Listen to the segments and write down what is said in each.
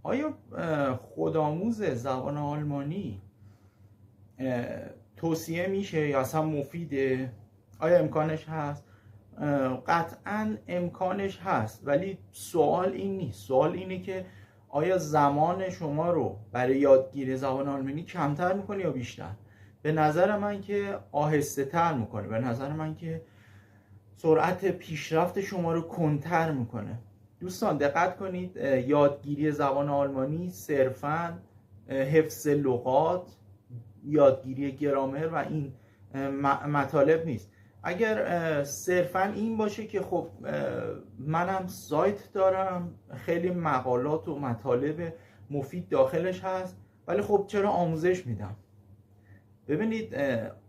آیا خودآموز زبان آلمانی توصیه میشه یا اصلا مفیده؟ آیا امکانش هست؟ قطعا امکانش هست، ولی سوال این نیست. سوال اینه که آیا زمان شما رو برای یادگیری زبان آلمانی کمتر میکنه یا بیشتر؟ به نظر من که آهسته تر میکنه. به نظر من که سرعت پیشرفت شما رو کندتر میکنه. دوستان دقت کنید، یادگیری زبان آلمانی صرفاً حفظ لغات، یادگیری گرامر و این مطالب نیست. اگر صرفاً این باشه که خب منم سایت دارم، خیلی مقالات و مطالب مفید داخلش هست، ولی خب چرا آموزش میدم؟ ببینید،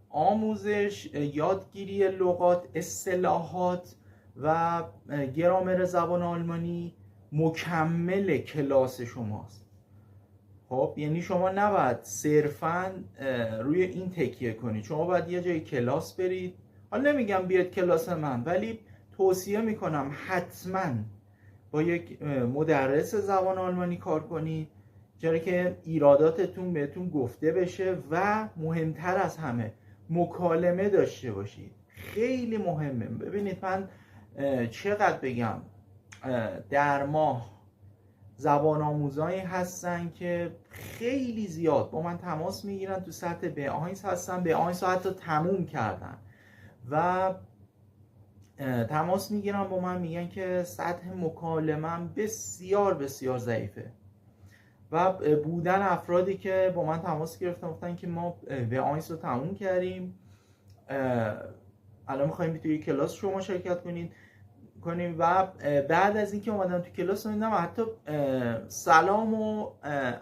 آموزش، یادگیری لغات، اصطلاحات و گرامر زبان آلمانی مکمل کلاس شماست. خب یعنی شما نباید صرفاً روی این تکیه کنید. شما باید یه جای کلاس برید. حالا نمیگم بیاد کلاس من، ولی توصیه میکنم حتما با یک مدرس زبان آلمانی کار کنید، چرا که ایراداتتون بهتون گفته بشه و مهمتر از همه مکالمه داشته باشید. خیلی مهمه. ببینید من چقدر بگم، در ماه زبان آموزایی هستن که خیلی زیاد با من تماس میگیرن، تو سطح B1 هستن، B1 حتی تموم کردن و تماس میگیرن با من، میگن که سطح مکالمه‌ام بسیار بسیار ضعیفه. و بودن افرادی که با من تماس گرفتن گفتن که ما B1 رو تموم کردیم، الان میخوایم توی کلاس شما شرکت کنیم و بعد از اینکه اومدم تو کلاس میدم حتی سلام و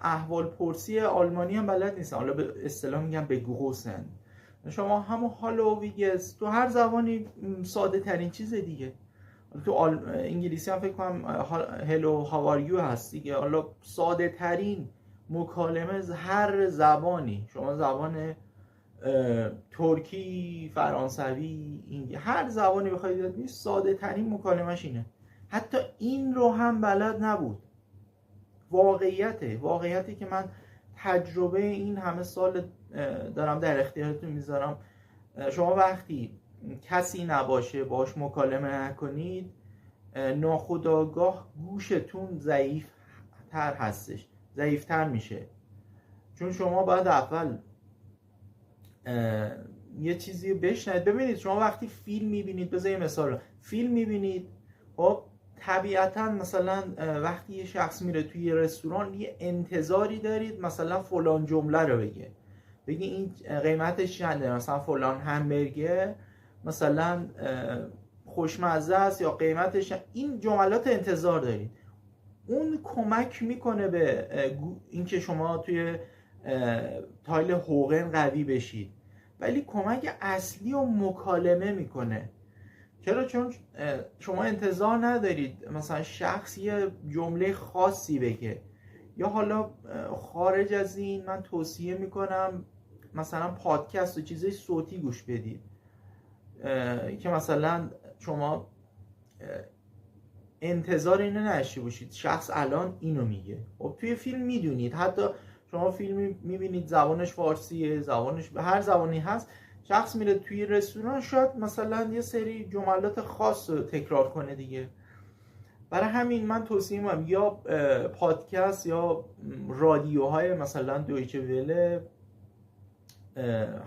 احوال پرسی آلمانی هم بلد نیستن. حالا به اصطلاح میگم به گوسن. شما همون هالو ویگس تو هر زبانی ساده ترین چیز دیگه. تو انگلیسی هم فکر کنم هلو هاواریو هست دیگه. حالا ساده ترین مکالمه هر زبانی، شما زبان ترکی، فرانسوی، هر زبانی بخواید یاد بگیرید، ساده ترین مکالمه‌اش اینه. حتی این رو هم بلد نبود. واقعیتی که من تجربه این همه سال دارم در اختیارتون میذارم. شما وقتی کسی نباشه باش مکالمه نکنید، ناخودآگاه گوشتون ضعیفتر میشه. چون شما باید اول یه چیزی رو بشنوید. ببینید شما وقتی فیلم میبینید، بذار مثال، فیلم میبینید، خب طبیعتا مثلا وقتی یه شخص میره توی یه رستوران یه انتظاری دارید مثلا فلان جمله رو بگه این قیمتش چنده، مثلا فلان همبرگر مثلا خوشمزه است یا قیمتش، این جملات انتظار دارید. اون کمک میکنه به اینکه شما توی تایل هوگن قوی بشید، ولی کمک اصلی و مکالمه میکنه. چرا؟ چون شما انتظار ندارید مثلا شخص یه جمله خاصی بگه. یا حالا خارج از این من توصیه میکنم مثلا پادکست و چیزای صوتی گوش بدید که مثلا شما انتظار اینو نشی باشید شخص الان اینو میگه. خب توی فیلم میدونید، حتی شما فیلم میبینید زبانش فارسیه، زبانش به هر زبانی هست، شخص میره توی رستوران شاید مثلا یه سری جملات خاص رو تکرار کنه دیگه. برای همین من توصیه میکنم یا پادکست یا رادیوهای مثلا دویچه وله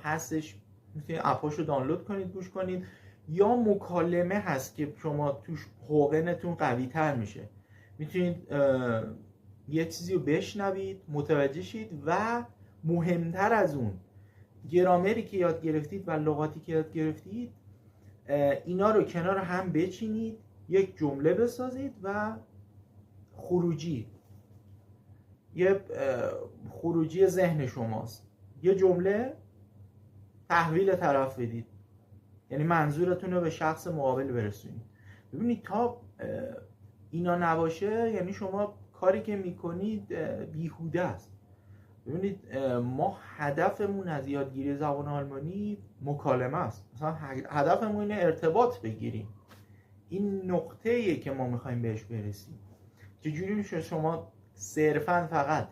هستش، میتونید اپاشو دانلود کنید گوش کنید، یا مکالمه هست که شما توش هوگنتون قوی تر میشه، میتونید یه چیزی رو بشنوید، متوجه شید و مهمتر از اون گرامری که یاد گرفتید و لغاتی که یاد گرفتید اینا رو کنار هم بچینید، یک جمله بسازید و یه خروجی ذهن شماست، یه جمله تحویل طرف بدید، یعنی منظورتون رو به شخص مقابل برسونید. ببینید تا اینا نباشه یعنی شما کاری که میکنید بیهوده است. ببینید ما هدفمون از یادگیری زبان آلمانی مکالمه است. مثلا هدفمون اینه ارتباط بگیریم. این نقطه‌ایه که ما میخوایم بهش برسیم. چجوری میشه شما صرفا فقط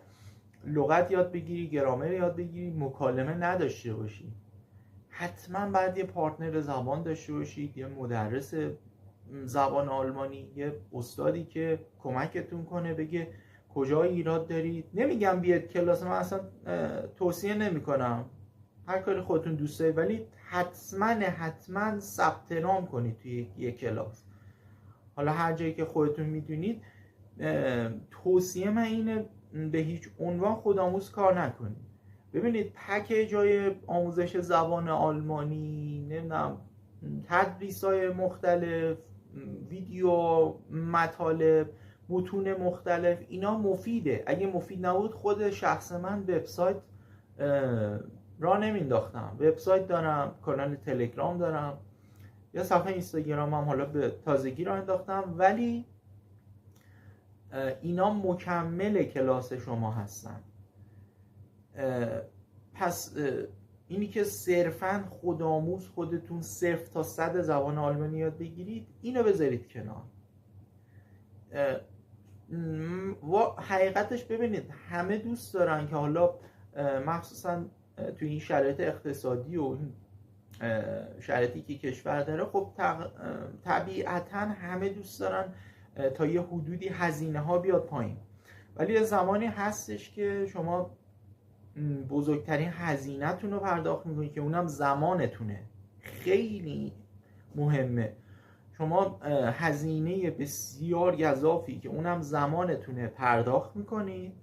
لغت یاد بگیری، گرامر یاد بگیری، مکالمه نداشته باشی. حتما باید یه پارتنر زبان داشته باشید، یه مدرس زبان آلمانی، یه استادی که کمکتون کنه بگه کجا ایراد دارید. نمیگم بیاد کلاس، من اصلا توصیه نمی کنم، هر کاری خودتون دوست دارید، ولی حتما ثبت نام کنید توی یه کلاس. حالا هر جایی که خودتون میدونید. توصیه من اینه به هیچ عنوان خودآموز کار نکنید. ببینید پکیج‌های آموزش زبان آلمانی، نمیدونم تدریس‌های مختلف، ویدیو، مطالب، متون مختلف، اینا مفیده. اگه مفید نبود خود شخص من وبسایت راه نمینداختم. وبسایت دارم، کانال تلگرام دارم، یا صفحه اینستاگرام هم حالا به تازگی راه انداختم، ولی اینا مکمل کلاس شما هستن. پس اینی که صرفاً خودآموز خودتون 0 تا 100 زبان آلمانی یاد بگیرید، اینو بذارید کنار. و حقیقتش ببینید همه دوست دارن که حالا مخصوصاً توی این شرایط اقتصادی و این شرایطی که کشور داره، خب طبیعتاً همه دوست دارن تا یه حدودی هزینه ها بیاد پایین، ولی یه زمانی هستش که شما بزرگترین هزینه‌تون رو پرداخت میکنید که اونم زمانتونه. خیلی مهمه. شما هزینه بسیار گزافی که اونم زمانتونه پرداخت میکنید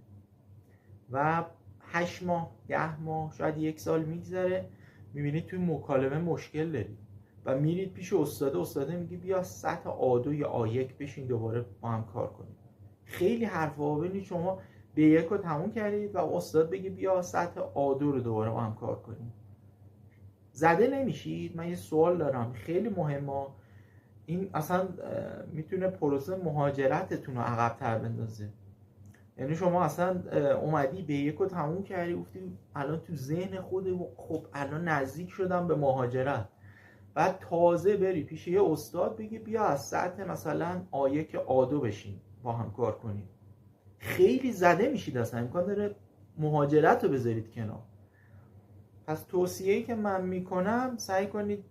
و 8 ماه 10 ماه شاید 1 سال میگذره، میبینید توی مکالمه مشکل دارید و میرید پیش استاده میگه بیا سطح A2 یا A1 بشین دوباره با هم کار کنید. خیلی حرفا. ببینید شما B1 رو تموم کردید و استاد بگه بیا سطح A2 رو دوباره با هم کار کنید. زده نمیشید؟ من یه سوال دارم خیلی مهمه. این اصلا میتونه پروسه مهاجرتتون رو عقب‌تر بندازه. یعنی شما اصلا اومدی B1 رو تموم کردی، گفتی الان تو ذهن خودت خب الان نزدیک شدم به مهاجرت، بعد تازه بری پیش یه استاد بگی بیا از سطح مثلا A1 A2 بشین با هم کار کنید. خیلی زده میشید، اصلا امکان داره مهاجرت رو بذارید کنار. پس توصیه‌ای که من میکنم سعی کنید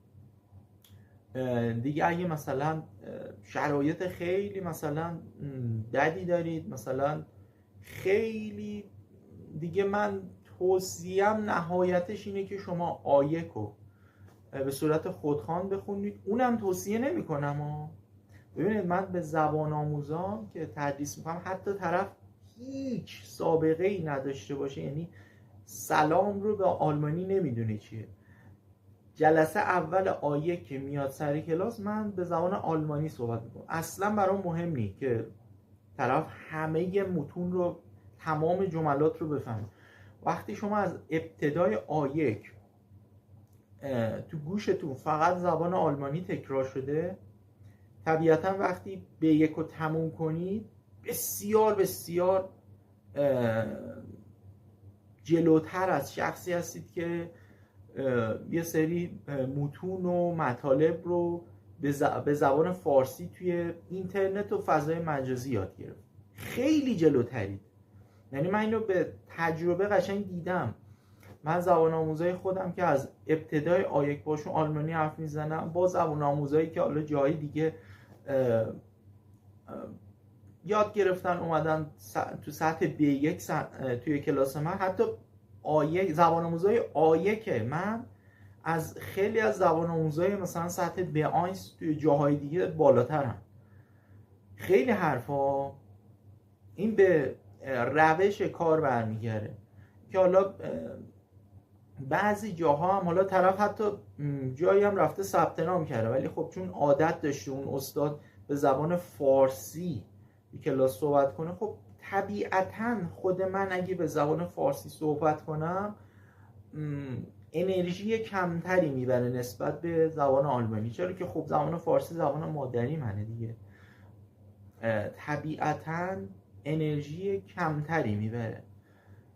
دیگه اگه مثلا شرایط خیلی مثلا بدی دارید، مثلا خیلی دیگه، من توصیهم نهایتش اینه که شما A1 رو به صورت خودخوان بخونید. اونم توصیه نمی کنم. ببینید من به زبان آموزان که تدریس میکنم، حتی طرف هیچ سابقه ای نداشته باشه، یعنی سلام رو به آلمانی نمیدونه چیه، جلسه اول A1 که میاد سر کلاس من به زبان آلمانی صحبت میکنم. اصلا برام مهم نیست که طرف همه متون رو، تمام جملات رو بفهمه. وقتی شما از ابتدای A1 تو گوشتون فقط زبان آلمانی تکرار شده، طبیعتا وقتی B1 رو تموم کنید بسیار بسیار جلوتر از شخصی هستید که یه سری متون و مطالب رو به زبان فارسی توی اینترنت و فضای مجازی یاد گرفت. خیلی جلوترید. یعنی من اینو به تجربه قشنگ دیدم. من زبان آموزای خودم که از ابتدای A1 باشون آلمانی حرف میزنم، با زبان آموزایی که حالا جای دیگه یاد گرفتن اومدن تو سطح B1 توی کلاس من، حتی A1 زبان آموزای A1 من از خیلی از زبان آموزای مثلا سطح B1 توی جاهای دیگه بالاترم. خیلی حرفا. این به روش کار برمیگره که حالا بعضی جاها هم حالا طرف حتی جایی هم رفته ثبت نام کرده، ولی خب چون عادت داشته اون استاد به زبان فارسی کلاس صحبت کنه، خب طبیعتاً خود من اگه به زبان فارسی صحبت کنم انرژی کمتری میبره نسبت به زبان آلمانی، چرا که خب زبان فارسی زبان مادری منه دیگه، طبیعتاً انرژی کمتری میبره.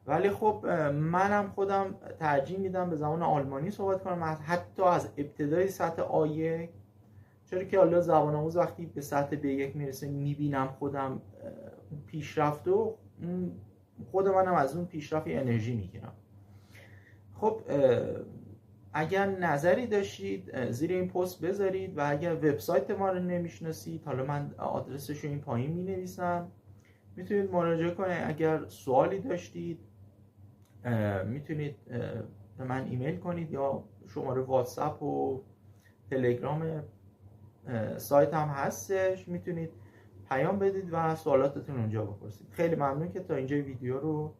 ولی خب منم خودم ترجیح میدم به زبان آلمانی صحبت کنم، حتی از ابتدای سطح A1، چرا که حالا زبان آموز وقتی به سطح B1 میرسه میبینم خودم پیشرفت و خود منم از اون پیشرفت انرژی میگیرم. خب اگر نظری داشتید زیر این پست بذارید، و اگر وبسایت ما رو نمیشناسید، حالا من آدرسش رو این پایین مینویسم، میتونید مراجعه کنید. اگر سوالی داشتید میتونید به من ایمیل کنید، یا شماره واتساپ و تلگرام سایت هم هستش، میتونید پیام بدید و سوالاتتون اونجا بپرسید. خیلی ممنون که تا اینجا ویدیو رو